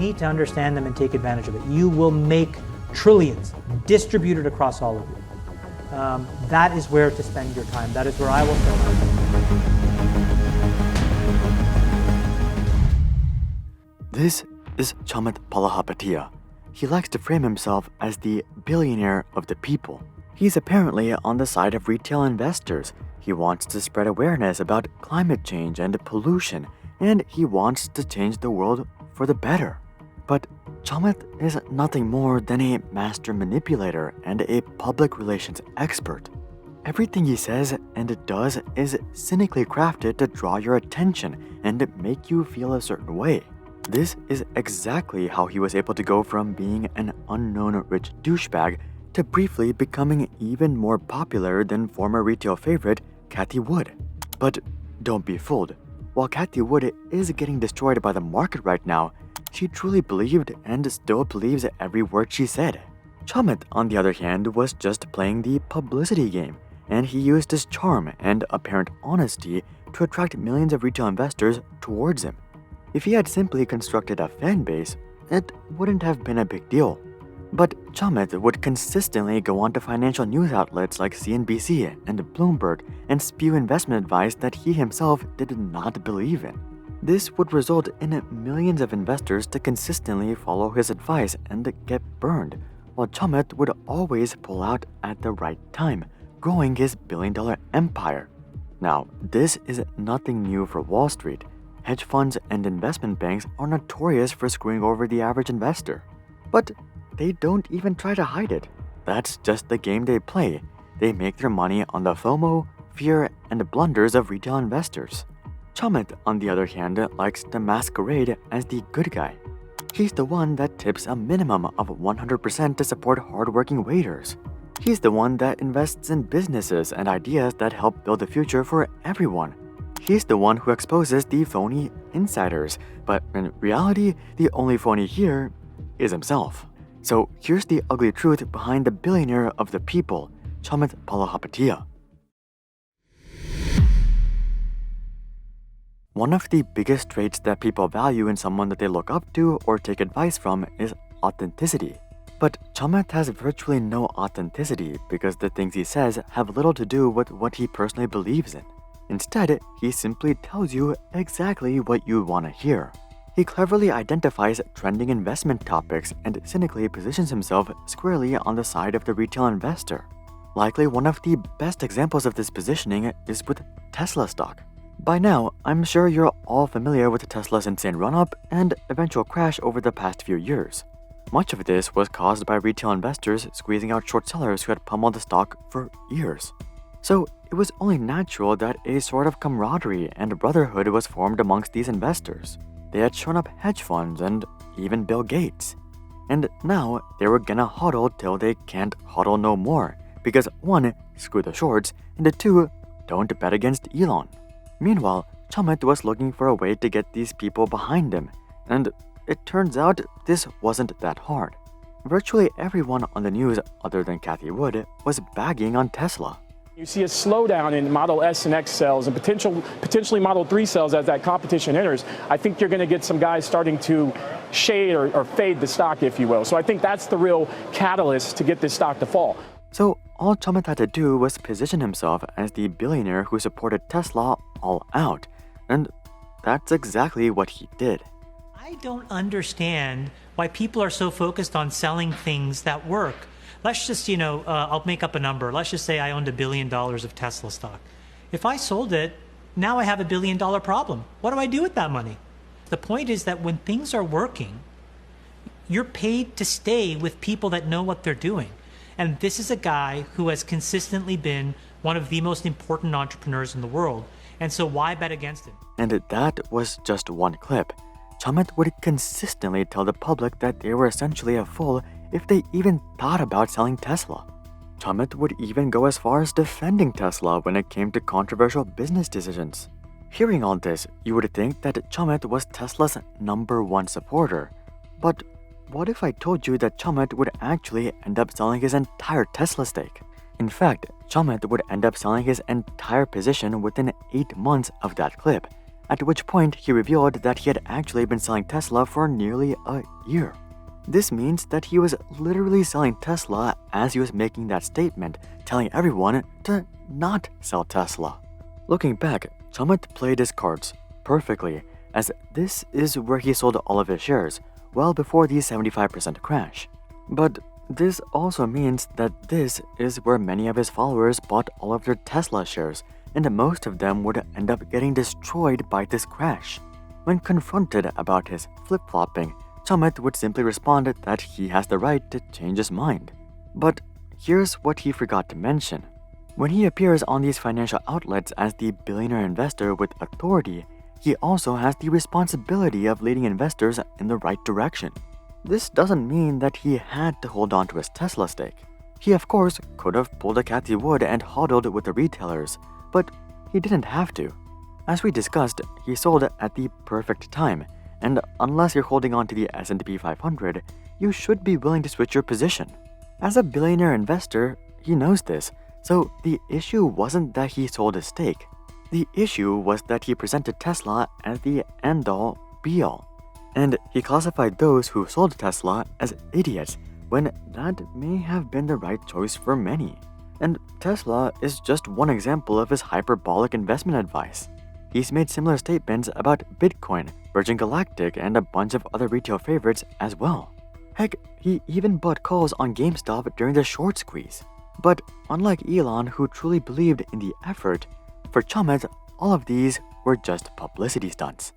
need to understand them and take advantage of it. You will make trillions distributed across all of you. That is where to spend your time. That is where I will spend my time. This is Chamath Palihapitiya. He likes to frame himself as the billionaire of the people. He's apparently on the side of retail investors. He wants to spread awareness about climate change and pollution, and he wants to change the world for the better. But Chamath is nothing more than a master manipulator and a public relations expert. Everything he says and does is cynically crafted to draw your attention and make you feel a certain way. This is exactly how he was able to go from being an unknown rich douchebag to briefly becoming even more popular than former retail favorite Cathie Wood. But don't be fooled. While Cathie Wood is getting destroyed by the market right now, she truly believed and still believes every word she said. Chamath, on the other hand, was just playing the publicity game, and he used his charm and apparent honesty to attract millions of retail investors towards him. If he had simply constructed a fan base, it wouldn't have been a big deal. But Chamath would consistently go on to financial news outlets like CNBC and Bloomberg and spew investment advice that he himself did not believe in. This would result in millions of investors to consistently follow his advice and get burned, while Chamath would always pull out at the right time, growing his billion-dollar empire. Now, this is nothing new for Wall Street. Hedge funds and investment banks are notorious for screwing over the average investor. But they don't even try to hide it. That's just the game they play. They make their money on the FOMO, fear, and blunders of retail investors. Chamath, on the other hand, likes to masquerade as the good guy. He's the one that tips a minimum of 100% to support hardworking waiters. He's the one that invests in businesses and ideas that help build the future for everyone. He's the one who exposes the phony insiders, but in reality, the only phony here is himself. So here's the ugly truth behind the billionaire of the people, Chamath Palihapitiya. One of the biggest traits that people value in someone that they look up to or take advice from is authenticity. But Chamath has virtually no authenticity because the things he says have little to do with what he personally believes in. Instead, he simply tells you exactly what you want to hear. He cleverly identifies trending investment topics and cynically positions himself squarely on the side of the retail investor. Likely one of the best examples of this positioning is with Tesla stock. By now, I'm sure you're all familiar with Tesla's insane run-up and eventual crash over the past few years. Much of this was caused by retail investors squeezing out short sellers who had pummeled the stock for years. So it was only natural that a sort of camaraderie and brotherhood was formed amongst these investors. They had shown up hedge funds and even Bill Gates. And now they were gonna huddle till they can't huddle no more, because 1, screw the shorts, and 2, don't bet against Elon. Meanwhile, Chamath was looking for a way to get these people behind him, and it turns out this wasn't that hard. Virtually everyone on the news other than Cathie Wood was bagging on Tesla. You see a slowdown in Model S and X sales and potentially Model 3 sales as that competition enters. I think you're going to get some guys starting to shade or fade the stock, if you will. So I think that's the real catalyst to get this stock to fall. So all Chamath had to do was position himself as the billionaire who supported Tesla all out. And that's exactly what he did. I don't understand why people are so focused on selling things that work. Let's just, I'll make up a number. Let's just say I owned $1 billion of Tesla stock. If I sold it, now I have $1 billion problem. What do I do with that money? The point is that when things are working, you're paid to stay with people that know what they're doing. And this is a guy who has consistently been one of the most important entrepreneurs in the world. And so why bet against him? And that was just one clip. Chamath would consistently tell the public that they were essentially a fool if they even thought about selling Tesla. Chamath would even go as far as defending Tesla when it came to controversial business decisions. Hearing all this, you would think that Chamath was Tesla's #1 supporter. But what if I told you that Chamath would actually end up selling his entire Tesla stake? In fact, Chamath would end up selling his entire position within 8 months of that clip, at which point he revealed that he had actually been selling Tesla for nearly a year. This means that he was literally selling Tesla as he was making that statement, telling everyone to not sell Tesla. Looking back, Chamath played his cards perfectly, as this is where he sold all of his shares, well before the 75% crash. But this also means that this is where many of his followers bought all of their Tesla shares, and most of them would end up getting destroyed by this crash. When confronted about his flip-flopping, Chamath would simply respond that he has the right to change his mind. But here's what he forgot to mention. When he appears on these financial outlets as the billionaire investor with authority, he also has the responsibility of leading investors in the right direction. This doesn't mean that he had to hold on to his Tesla stake. He of course could have pulled a Cathy Wood and hodled with the retailers, but he didn't have to. As we discussed, he sold at the perfect time, and unless you're holding on to the S&P 500, you should be willing to switch your position. As a billionaire investor, he knows this, so the issue wasn't that he sold his stake. The issue was that he presented Tesla as the end-all, be-all. And he classified those who sold Tesla as idiots, when that may have been the right choice for many. And Tesla is just one example of his hyperbolic investment advice. He's made similar statements about Bitcoin, Virgin Galactic, and a bunch of other retail favorites as well. Heck, he even bought calls on Gamestop during the short squeeze. But unlike Elon, who truly believed in the effort, for Chamath, all of these were just publicity stunts.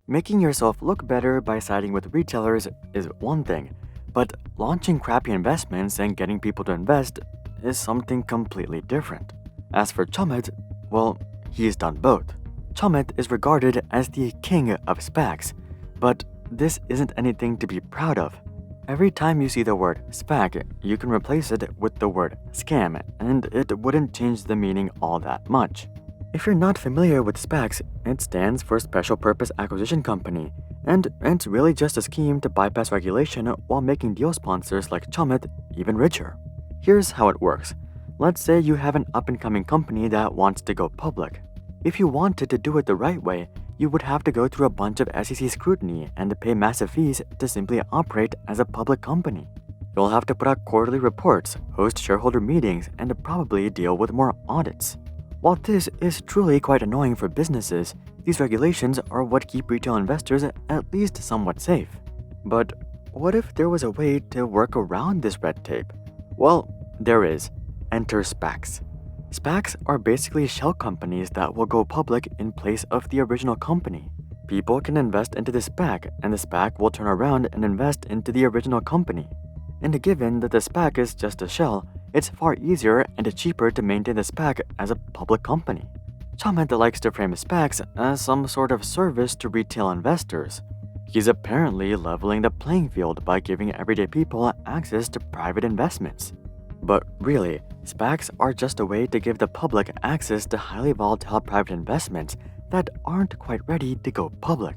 Making yourself look better by siding with retailers is one thing, but launching crappy investments and getting people to invest is something completely different. As for Chamath, well, he's done both. Chamath is regarded as the king of SPACs, but this isn't anything to be proud of. Every time you see the word SPAC, you can replace it with the word scam, and it wouldn't change the meaning all that much. If you're not familiar with SPACs, it stands for Special Purpose Acquisition Company, and it's really just a scheme to bypass regulation while making deal sponsors like Chamath even richer. Here's how it works. Let's say you have an up-and-coming company that wants to go public. If you wanted to do it the right way, you would have to go through a bunch of SEC scrutiny and pay massive fees to simply operate as a public company. You'll have to put out quarterly reports, host shareholder meetings, and probably deal with more audits. While this is truly quite annoying for businesses, these regulations are what keep retail investors at least somewhat safe. But what if there was a way to work around this red tape? Well, there is. Enter SPACs. SPACs are basically shell companies that will go public in place of the original company. People can invest into the SPAC, and the SPAC will turn around and invest into the original company. And given that the SPAC is just a shell, it's far easier and cheaper to maintain the SPAC as a public company. Chamath likes to frame SPACs as some sort of service to retail investors. He's apparently leveling the playing field by giving everyday people access to private investments. But really, SPACs are just a way to give the public access to highly volatile private investments that aren't quite ready to go public.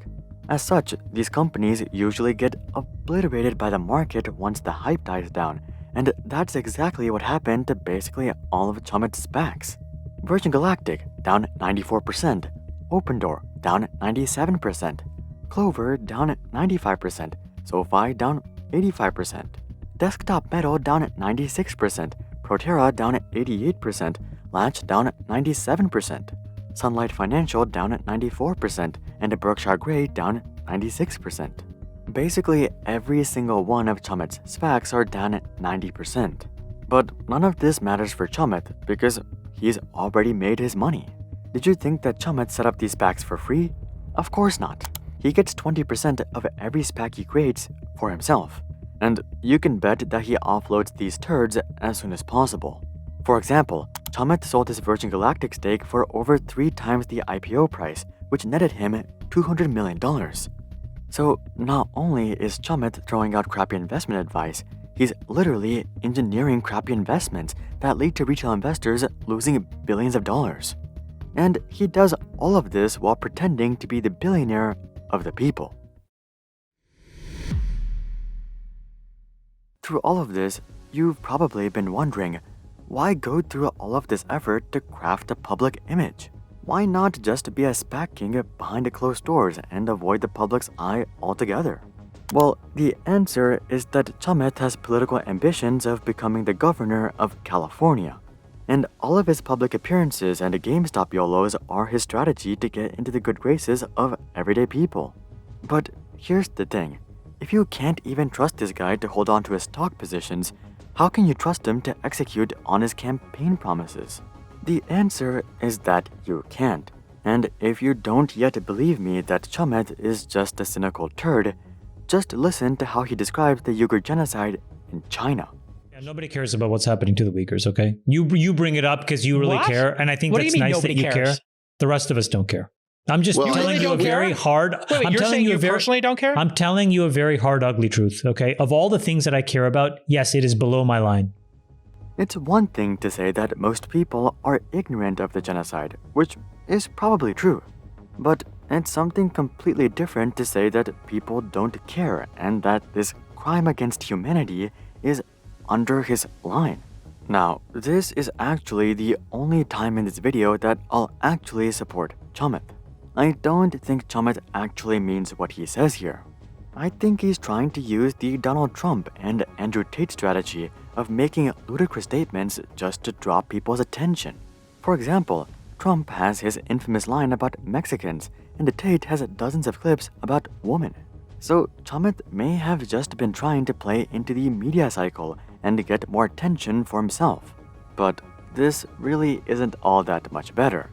As such, these companies usually get obliterated by the market once the hype dies down, and that's exactly what happened to basically all of Chamath's SPACs. Virgin Galactic down 94%, Opendoor down 97%, Clover down 95%, SoFi down 85%, Desktop Metal down 96%, Proterra down 88%, Latch down 97%, Sunlight Financial down 94%, and Berkshire Grey down 96%. Basically, every single one of Chamath's SPACs are down at 90%. But none of this matters for Chamath because he's already made his money. Did you think that Chamath set up these SPACs for free? Of course not. He gets 20% of every SPAC he creates for himself. And you can bet that he offloads these turds as soon as possible. For example, Chamath sold his Virgin Galactic stake for over 3 times the IPO price, which netted him $200 million. So not only is Chamath throwing out crappy investment advice, he's literally engineering crappy investments that lead to retail investors losing billions of dollars. And he does all of this while pretending to be the billionaire of the people. Through all of this, you've probably been wondering, why go through all of this effort to craft a public image? Why not just be a SPAC king behind closed doors and avoid the public's eye altogether? Well, the answer is that Chamath has political ambitions of becoming the governor of California. And all of his public appearances and Gamestop YOLOs are his strategy to get into the good graces of everyday people. But here's the thing. If you can't even trust this guy to hold on to his stock positions, how can you trust him to execute on his campaign promises? The answer is that you can't. And if you don't yet believe me that Chamath is just a cynical turd, just listen to how he describes the Uyghur genocide in China. Yeah, nobody cares about what's happening to the Uyghurs, okay? You bring it up because you really care, and I think that's nice that you care. The rest of us don't care. I'm just telling you a very hard... Wait, you're saying you personally don't care? I'm telling you a very hard, ugly truth, okay? Of all the things that I care about, yes, it is below my line. It's one thing to say that most people are ignorant of the genocide, which is probably true. But it's something completely different to say that people don't care and that this crime against humanity is under his line. Now, this is actually the only time in this video that I'll actually support Chamath. I don't think Chamath actually means what he says here. I think he's trying to use the Donald Trump and Andrew Tate strategy of making ludicrous statements just to draw people's attention. For example, Trump has his infamous line about Mexicans, and Tate has dozens of clips about women. So Chamath may have just been trying to play into the media cycle and get more attention for himself. But this really isn't all that much better.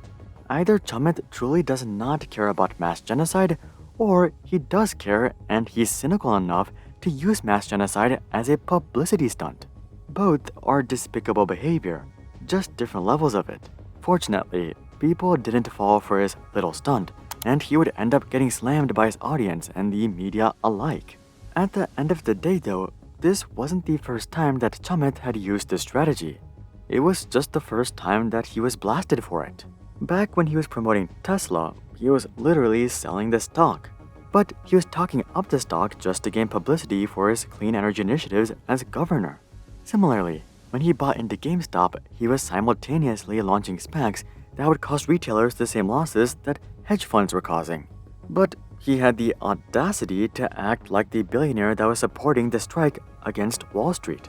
Either Chamath truly does not care about mass genocide, or he does care and he's cynical enough to use mass genocide as a publicity stunt. Both are despicable behavior, just different levels of it. Fortunately, people didn't fall for his little stunt, and he would end up getting slammed by his audience and the media alike. At the end of the day though, this wasn't the first time that Chamath had used this strategy. It was just the first time that he was blasted for it. Back when he was promoting Tesla, he was literally selling the stock. But he was talking up the stock just to gain publicity for his clean energy initiatives as governor. Similarly, when he bought into GameStop, he was simultaneously launching SPACs that would cost retailers the same losses that hedge funds were causing. But he had the audacity to act like the billionaire that was supporting the strike against Wall Street.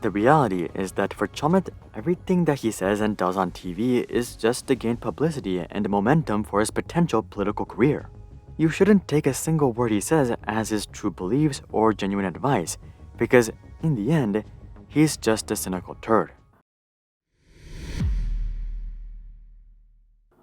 The reality is that for Chamath, everything that he says and does on TV is just to gain publicity and momentum for his potential political career. You shouldn't take a single word he says as his true beliefs or genuine advice, because in the end, he's just a cynical turd.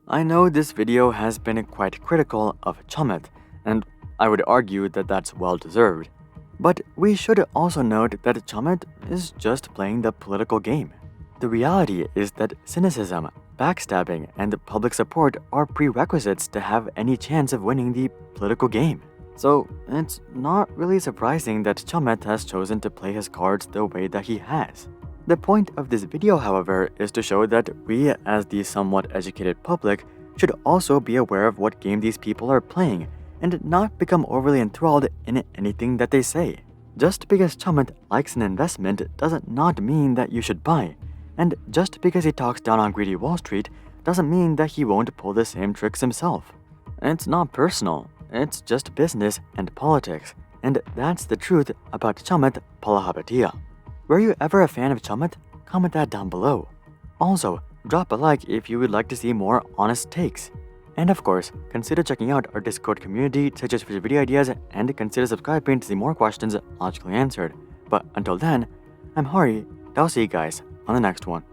I know this video has been quite critical of Chamath, and I would argue that that's well deserved. But we should also note that Chamath is just playing the political game. The reality is that cynicism, backstabbing, and public support are prerequisites to have any chance of winning the political game. So it's not really surprising that Chamath has chosen to play his cards the way that he has. The point of this video, however, is to show that we, as the somewhat educated public, should also be aware of what game these people are playing and not become overly enthralled in anything that they say. Just because Chamath likes an investment doesn't not mean that you should buy, and just because he talks down on greedy Wall Street doesn't mean that he won't pull the same tricks himself. It's not personal, it's just business and politics, and that's the truth about Chamath Palihapitiya. Were you ever a fan of Chamath? Comment that down below. Also, drop a like if you would like to see more honest takes. And of course, consider checking out our Discord community to suggest future video ideas and consider subscribing to see more questions logically answered. But until then, I'm Hari, and I'll see you guys on the next one.